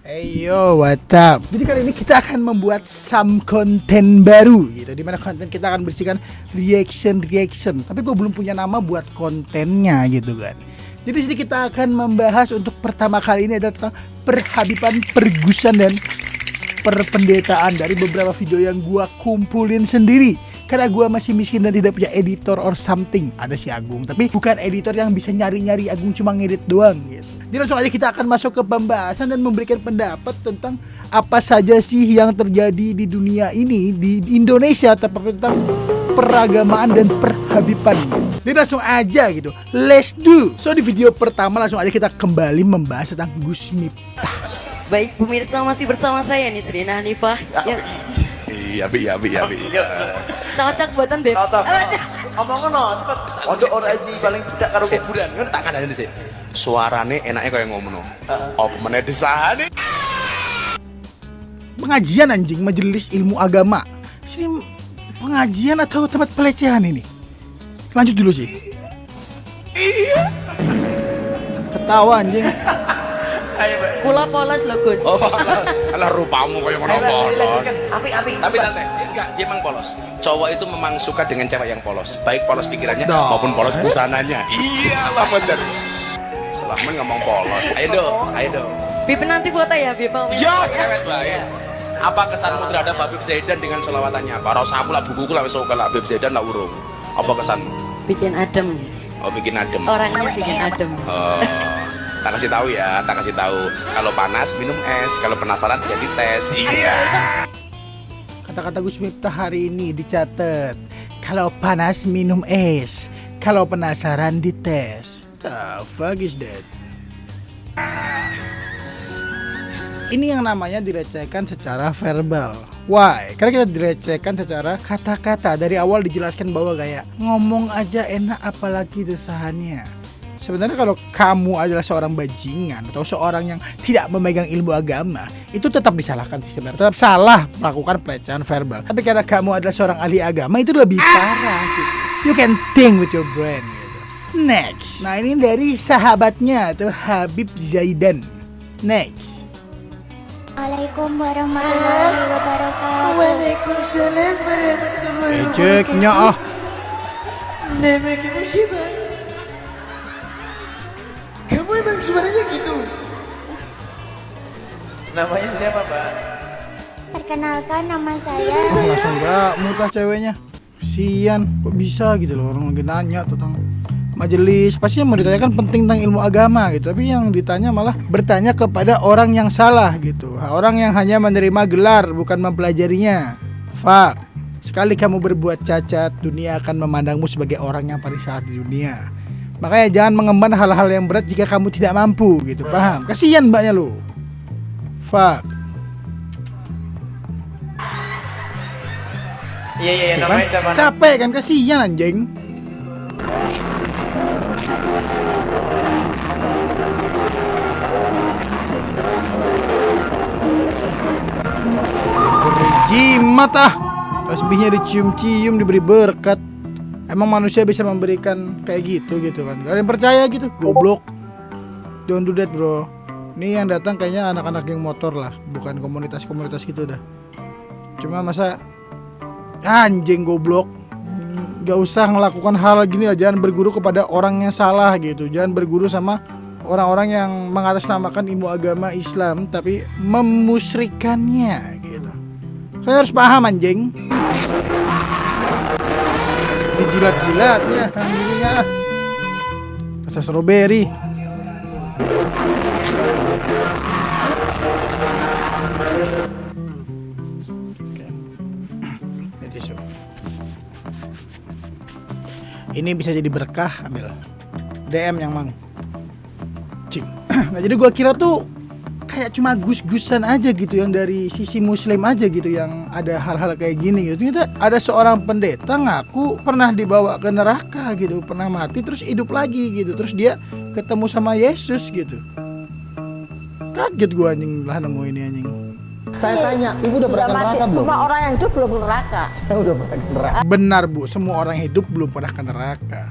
Hey yo, what's up? Jadi kali ini kita akan membuat some konten baru gitu. Dimana konten kita akan bersihkan reaction. Tapi gue belum punya nama buat kontennya gitu kan. Jadi sini kita akan membahas untuk pertama kali ini adalah tentang perhabiban, pergusan dan perpendetaan dari beberapa video yang gue kumpulin sendiri. Karena gue masih miskin dan tidak punya editor or something. Ada si Agung, tapi bukan editor yang bisa nyari-nyari. Agung cuma ngedit doang gitu. Jadi langsung aja kita akan masuk ke pembahasan dan memberikan pendapat tentang apa saja sih yang terjadi di dunia ini, di Indonesia, tentang peragamaan dan perhabiban. Jadi langsung aja gitu, let's do. So di video pertama langsung aja kita kembali membahas tentang Gus Miftah. Baik pemirsa, masih bersama saya nih Serina Hanifah. Iya. Cocok buatan Beb. Cocok. Ngomong no, cepet. Pondok ora iki paling tidak karo kuburan. Tak kandani sih. Suarane enaknya kayak ngomong. Apa meneh desahane? Pengajian anjing, majelis ilmu agama. Sini pengajian atau tempat pelecehan ini? Lanjut dulu sih. Ketawa anjing. Ayo, Mbak. Kula polos lho Gus. Oh, alah rupamu kayak ngono polos. Api. Tapi santai, enggak, dia emang polos. Cowok itu memang suka dengan cewek yang polos, baik polos pikirannya maupun polos busananya. Iyalah bener. Selamat ngomong polos. Ayo dong. Bib nanti foto ya Bib. Ya, sewet baik. Apa kesanmu terhadap Habib Zaidan dengan selawatannya? Para sahabu lah bukuku lah wis oke lah Habib Zaidan lah urung. Apa kesanmu? Bikin adem. Oh, bikin adem. Orangnya bikin adem. Oh, tak kasih tahu ya, kalau panas minum es, kalau penasaran jadi tes. Iya. Kata-kata Gus Miftah hari ini dicatat. Kalau panas minum es, kalau penasaran dites. The fuck is that? Ini yang namanya direcehkan secara verbal. Why? Karena kita direcehkan secara kata-kata. Dari awal dijelaskan bahwa kayak ngomong aja enak apalagi desahannya. Sebenarnya kalau kamu adalah seorang bajingan atau seorang yang tidak memegang ilmu agama, itu tetap disalahkan sih sebenarnya. Tetap salah melakukan pelecehan verbal. Tapi karena kamu adalah seorang ahli agama, itu lebih parah gitu. You can think with your brain gitu. Next. Nah, ini dari sahabatnya atau Habib Zaidan. Next. Assalamualaikum warahmatullahi wabarakatuh. Waalaikumsalam warahmatullahi wabarakatuh. Ceknya ah. Namanya siapa? Kamu emang suaranya gitu? Namanya siapa, Pak? Perkenalkan nama saya. Langsung gak mutah ceweknya. Sian, kok bisa gitu loh, orang lagi nanya tentang majelis. Pasti yang mau ditanyakan penting tentang ilmu agama gitu. Tapi yang ditanya malah bertanya kepada orang yang salah gitu. Orang yang hanya menerima gelar bukan mempelajarinya. Fuck. Sekali kamu berbuat cacat, dunia akan memandangmu sebagai orang yang paling salah di dunia. Makanya jangan mengemban hal-hal yang berat jika kamu tidak mampu gitu, paham? Kasihan mbaknya lu. Fuck. Iya, Tuh namanya kan? siapa? Capek kan, kasihan anjing. Diberi jimat ah. Tasbihnya dicium-cium, diberi berkat. Emang manusia bisa memberikan kayak gitu kan? Kalian percaya gitu? Goblok. Don't do that bro. Ini yang datang kayaknya anak-anak geng motor lah, bukan komunitas-komunitas gitu dah. Cuma masa anjing goblok. Gak usah melakukan hal gini lah. Jangan berguru kepada orang yang salah gitu. Jangan berguru sama orang-orang yang mengatasnamakan ilmu agama Islam tapi memusyrikannya gitu. Kalian harus paham anjing. Dijilat-jilatnya tangan dirinya. Rasa strawberry. Ini bisa jadi berkah, ambil DM yang mang cing. Nah jadi gua kira tuh kayak cuma gus-gusan aja gitu, yang dari sisi muslim aja gitu, yang ada hal-hal kayak gini gitu. Ternyata ada seorang pendeta ngaku pernah dibawa ke neraka gitu, pernah mati terus hidup lagi gitu, terus dia ketemu sama Yesus gitu. Kaget gua anjing lah nemu ini anjing. Saya tanya, ibu udah pernah ke neraka belum? Semua orang yang hidup belum ke neraka. Saya udah pernah ke neraka. Benar bu, semua orang hidup belum pernah ke neraka.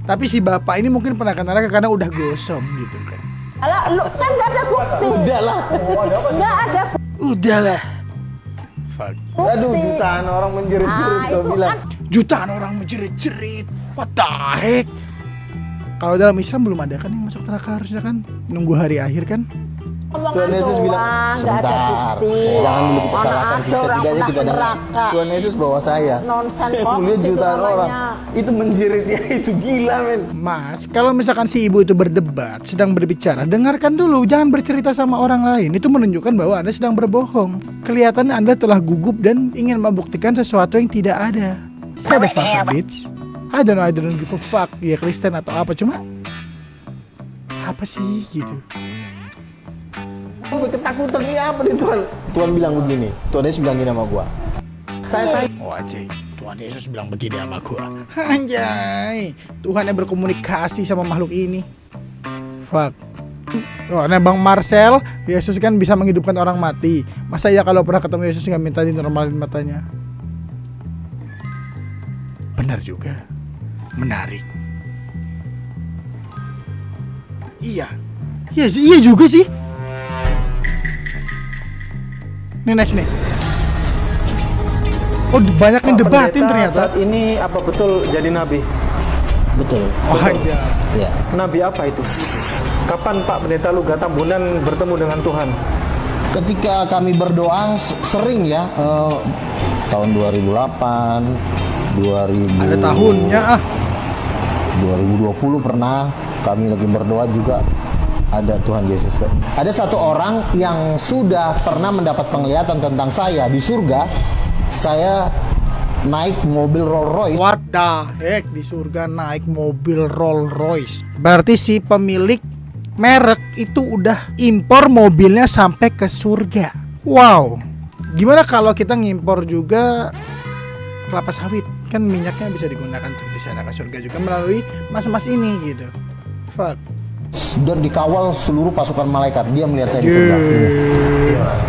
Tapi si bapak ini mungkin pernah ke neraka karena udah gosong gitu kan. Alah, lu kan nggak ada bukti. Udahlah. Nggak ada Udahlah. Fuck. Aduh, jutaan orang menjerit-jerit kau itu bilang. kan Jutaan orang menjerit-jerit. What the heck? Kalau dalam Islam belum ada kan yang masuk neraka, harusnya kan nunggu hari akhir kan? omongan Tuhan Yesus bilang, doang, nggak ada sebentar, bukti. jangan dulu kita Mana salahkan ada kita, orang setidaknya pernah kita dengar. neraka. Tuhan Yesus bawa saya. Nonsen Saya box melihat itu jutaan orang. namanya. Itu menjeritnya itu gila men. Mas, kalau misalkan si ibu itu berdebat, sedang berbicara, dengarkan dulu, jangan bercerita sama orang lain. Itu menunjukkan bahwa Anda sedang berbohong. Kelihatan Anda telah gugup dan ingin membuktikan sesuatu yang tidak ada. Saya the fuck bitch. I don't give a fuck. Ya Kristen atau apa, cuma apa sih gitu. Gue ketakutan ini apa nih Tuhan? Tuhan bilang begini. Tuhan Yesus bilang gini sama gua. Saya tanya. Oh anjay, Tuhan Yesus bilang begini sama gua. Anjay, Tuhan yang berkomunikasi sama makhluk ini. Fuck. Oh, nah Bang Marcel, Yesus kan bisa menghidupkan orang mati. Masa ya kalau pernah ketemu Yesus nggak minta dinormalin matanya? Benar juga. Menarik. Iya. Iya juga sih. Ini next nih. Oh banyak yang debatin ternyata. Saat ini apa betul jadi nabi? Betul. Oh anjay. Iya. Nabi apa itu? Kapan Pak Pendeta Luga Tambunan bertemu dengan Tuhan? Ketika kami berdoa sering ya, tahun 2008, 2000. Ada tahunnya ah. 2020 pernah kami lagi berdoa juga ada Tuhan Yesus. Ada satu orang yang sudah pernah mendapat penglihatan tentang saya di surga. Saya naik mobil Rolls Royce. What the heck, di surga naik mobil Rolls Royce. Berarti si pemilik merek itu udah impor mobilnya sampai ke surga. Wow. Gimana kalau kita ngimpor juga kelapa sawit? Kan minyaknya bisa digunakan tuh di sana ke surga juga melalui mas-mas ini gitu. Fuck. Dan dikawal seluruh pasukan malaikat. Dia melihat saya di surga.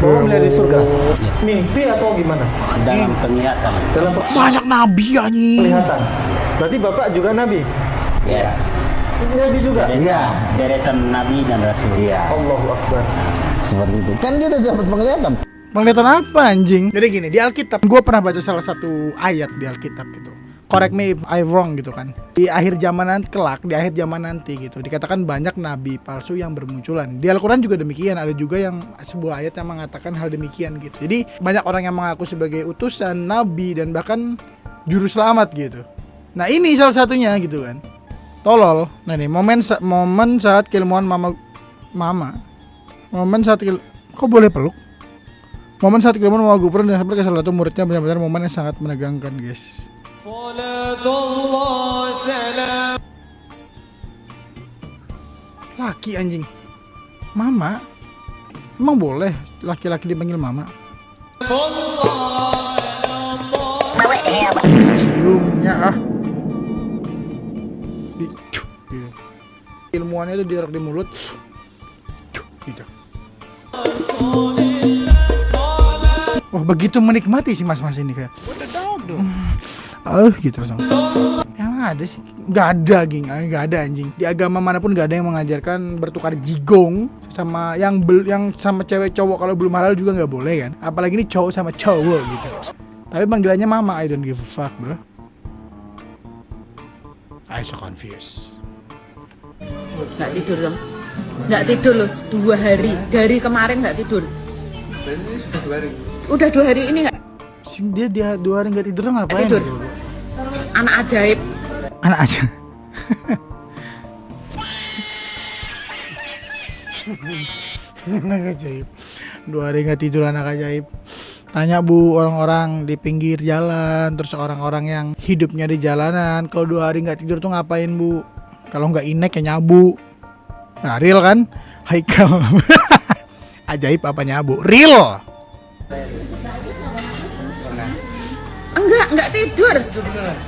Oh, melihat di surga. Mimpi atau gimana? Dalam penglihatan. Dalam Banyak nabi anjing. penglihatan. Berarti Bapak juga nabi? Ya. Nabi juga? Iya. Deretan nabi dan rasul. Iya. Allahu Akbar. Seperti itu. Kan dia udah dapat penglihatan. Penglihatan apa anjing? Jadi gini, di Alkitab gue pernah baca salah satu ayat di Alkitab gitu. Correct me if I'm wrong gitu kan. Di akhir zaman nanti kelak, di akhir zaman nanti gitu, dikatakan banyak nabi palsu yang bermunculan. Di Al-Quran juga demikian. Ada juga yang sebuah ayat yang mengatakan hal demikian gitu. Jadi banyak orang yang mengaku sebagai utusan, nabi, dan bahkan juru selamat gitu. Nah ini salah satunya gitu kan. Tolol. Nah nih momen saat keilmuan mama. Momen saat kok boleh peluk? Momen saat keilmuan mama Gubernur dan sampai ke salah satu muridnya, benar-benar momen yang sangat menegangkan guys. Laki anjing. Mama? Emang boleh laki-laki dipanggil mama? Ciumnya ah. Gitu. Ilmuannya itu diarok di mulut. Gitu. Wah begitu menikmati sih mas-mas ini kayak. Gitu langsung. Yang ada sih, nggak ada geng, nggak ada anjing. Di agama manapun nggak ada yang mengajarkan bertukar jigong sama yang sama cewek cowok. Kalau belum halal juga nggak boleh kan. Apalagi ini cowok sama cowok gitu. Tapi panggilannya mama, I don't give a fuck bro. I so confused. Nggak tidur dong. Nggak tidur loh 2 hari. Dari kemarin nggak tidur. Udah 2 hari ini nggak. Dia 2 hari nggak tidur ngapain? Tidur. Anak ajaib. Anak aja. Anak ajaib. 2 hari nggak tidur anak ajaib. Tanya bu orang-orang di pinggir jalan, terus orang-orang yang hidupnya di jalanan, kalau 2 hari nggak tidur tuh ngapain bu? Kalau nggak inek ya nyabu. Nah real kan? Haikal. Ajaib apa nyabu? Real. Enggak tidur.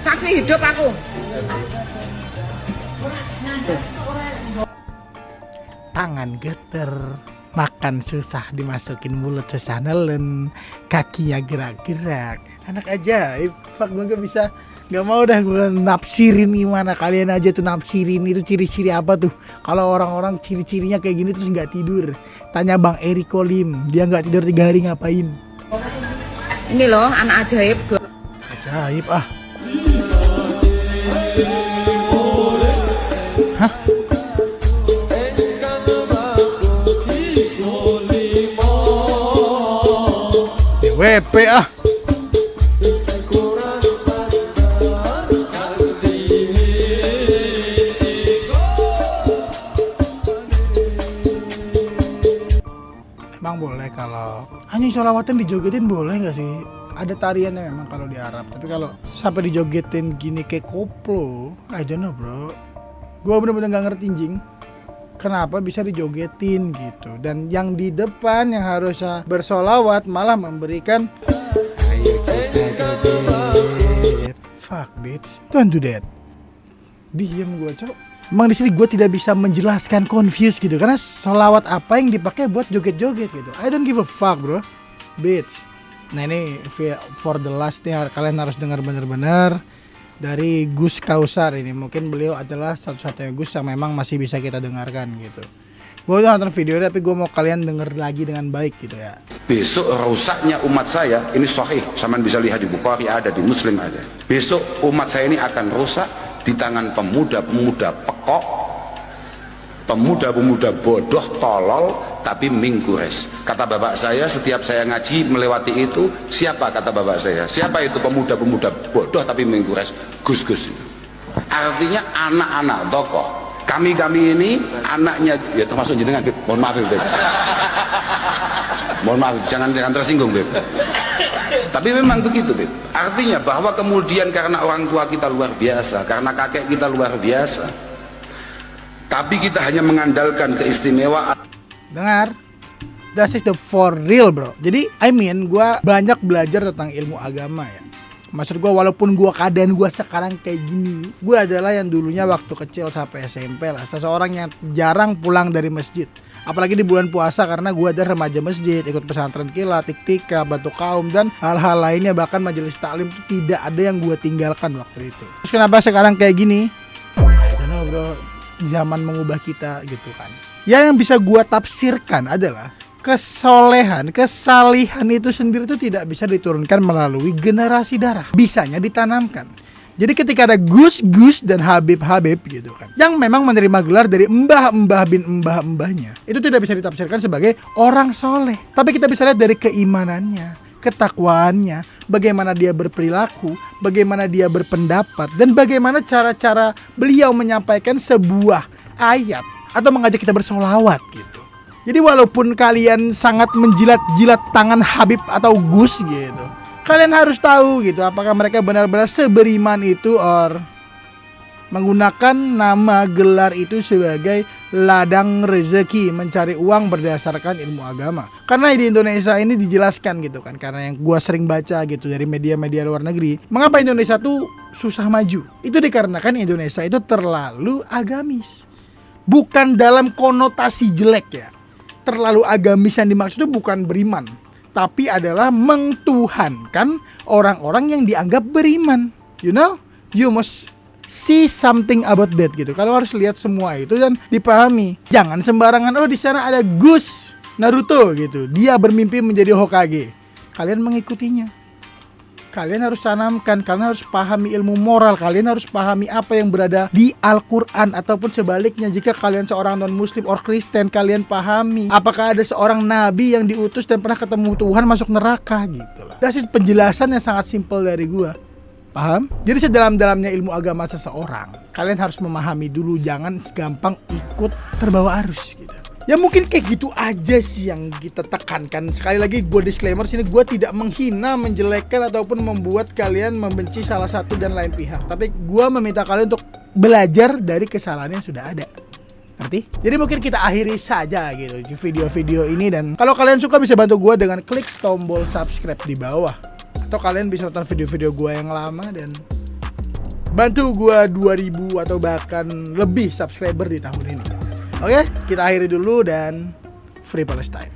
Saksi hidup aku. Tangan geter, makan susah dimasukin mulut susah nelen, kakinya gerak-gerak. Anak ajaib. Fuck gue gak bisa Gak mau dah gue nafsirin gimana. Kalian aja tuh nafsirin itu ciri-ciri apa tuh. Kalau orang-orang ciri-cirinya kayak gini terus gak tidur, tanya Bang Eriko Lim. Dia gak tidur 3 hari ngapain. Ini loh anak ajaib. Ajaib ah. Hah? DWP ah. Emang boleh kalau hanya sholawatan dijogetin boleh nggak sih? Ada tariannya memang kalau di Arab. Tapi kalau sampai dijogetin gini kayak koplo, I don't know bro. Gua bener-bener nggak ngerti jing. Kenapa bisa dijogetin gitu? Dan yang di depan yang harusnya bersolawat malah memberikan ayo kita joget. Fuck bitch, don't do that. Diam gua cok. Emang di sini gue tidak bisa menjelaskan, confused gitu, karena sholawat apa yang dipakai buat joget-joget gitu. I don't give a fuck bro, bitch. Nah ini for the last nih, kalian harus dengar benar-benar dari Gus Kausar ini. Mungkin beliau adalah satu-satunya Gus yang memang masih bisa kita dengarkan gitu. Gue udah nonton video tapi gue mau kalian denger lagi dengan baik gitu ya. Besok rusaknya umat saya ini sahih, sama bisa lihat di Bukhari ada, di Muslim ada. Besok umat saya ini akan rusak di tangan pemuda-pemuda pekok, pemuda-pemuda bodoh, tolol, tapi minggures. Kata bapak saya, setiap saya ngaji melewati itu, siapa kata bapak saya? Siapa itu pemuda-pemuda bodoh tapi minggures? Gus-gus. Artinya anak-anak tokoh. Kami ini anaknya, ya termasuk jenengan, Beb. Mohon maaf, Beb. Mohon maaf, jangan tersinggung, Beb. Tapi memang begitu, Beb. Artinya bahwa kemudian karena orang tua kita luar biasa, karena kakek kita luar biasa, tapi kita hanya mengandalkan keistimewaan. Dengar, that is the for real bro. Jadi gue banyak belajar tentang ilmu agama ya. Maksud gue walaupun gue keadaan gue sekarang kayak gini, gue adalah yang dulunya waktu kecil sampai SMP lah, seseorang yang jarang pulang dari masjid. Apalagi di bulan puasa karena gue ada remaja masjid, ikut pesantren kilat, tiktika, batu kaum, dan hal-hal lainnya. Bahkan majelis taklim itu tidak ada yang gue tinggalkan waktu itu. Terus kenapa sekarang kayak gini? I don't know bro, zaman mengubah kita gitu kan. Ya yang bisa gue tafsirkan adalah kesolehan, kesalihan itu sendiri itu tidak bisa diturunkan melalui generasi darah. Bisanya ditanamkan. Jadi ketika ada Gus-Gus dan Habib-Habib gitu kan, yang memang menerima gelar dari mbah-mbah bin mbah-mbahnya, itu tidak bisa ditafsirkan sebagai orang soleh. Tapi kita bisa lihat dari keimanannya, ketakwaannya, bagaimana dia berperilaku, bagaimana dia berpendapat, dan bagaimana cara-cara beliau menyampaikan sebuah ayat atau mengajak kita bersolawat gitu. Jadi walaupun kalian sangat menjilat-jilat tangan Habib atau Gus gitu, kalian harus tahu gitu apakah mereka benar-benar seberiman itu or menggunakan nama gelar itu sebagai ladang rezeki, mencari uang berdasarkan ilmu agama. Karena di Indonesia ini dijelaskan gitu kan, karena yang gua sering baca gitu dari media-media luar negeri, mengapa Indonesia tuh susah maju. Itu dikarenakan Indonesia itu terlalu agamis. Bukan dalam konotasi jelek ya. Terlalu agamis yang dimaksud itu bukan beriman, tapi adalah mengtuhankan orang-orang yang dianggap beriman. You know, you must see something about that gitu. Kalau harus lihat semua itu dan dipahami. Jangan sembarangan, oh di sana ada Gus Naruto gitu, dia bermimpi menjadi Hokage. Kalian mengikutinya. Kalian harus tanamkan, kalian harus pahami ilmu moral, kalian harus pahami apa yang berada di Al-Quran. Ataupun sebaliknya, jika kalian seorang non-muslim or Kristen, kalian pahami apakah ada seorang nabi yang diutus dan pernah ketemu Tuhan masuk neraka gitu lah. Itu penjelasan yang sangat simpel dari gua. Paham? Jadi sedalam-dalamnya ilmu agama seseorang, kalian harus memahami dulu, jangan gampang ikut terbawa arus gitu. Ya mungkin kayak gitu aja sih yang kita tekankan. Sekali lagi gue disclaimer sini, gue tidak menghina, menjelekkan ataupun membuat kalian membenci salah satu dan lain pihak. Tapi gue meminta kalian untuk belajar dari kesalahan yang sudah ada. Ngerti? Jadi mungkin kita akhiri saja gitu video-video ini. Dan kalau kalian suka bisa bantu gue dengan klik tombol subscribe di bawah. Atau kalian bisa nonton video-video gue yang lama dan bantu gue 2000 atau bahkan lebih subscriber di tahun ini. Oke, kita akhiri dulu dan Free Palestine.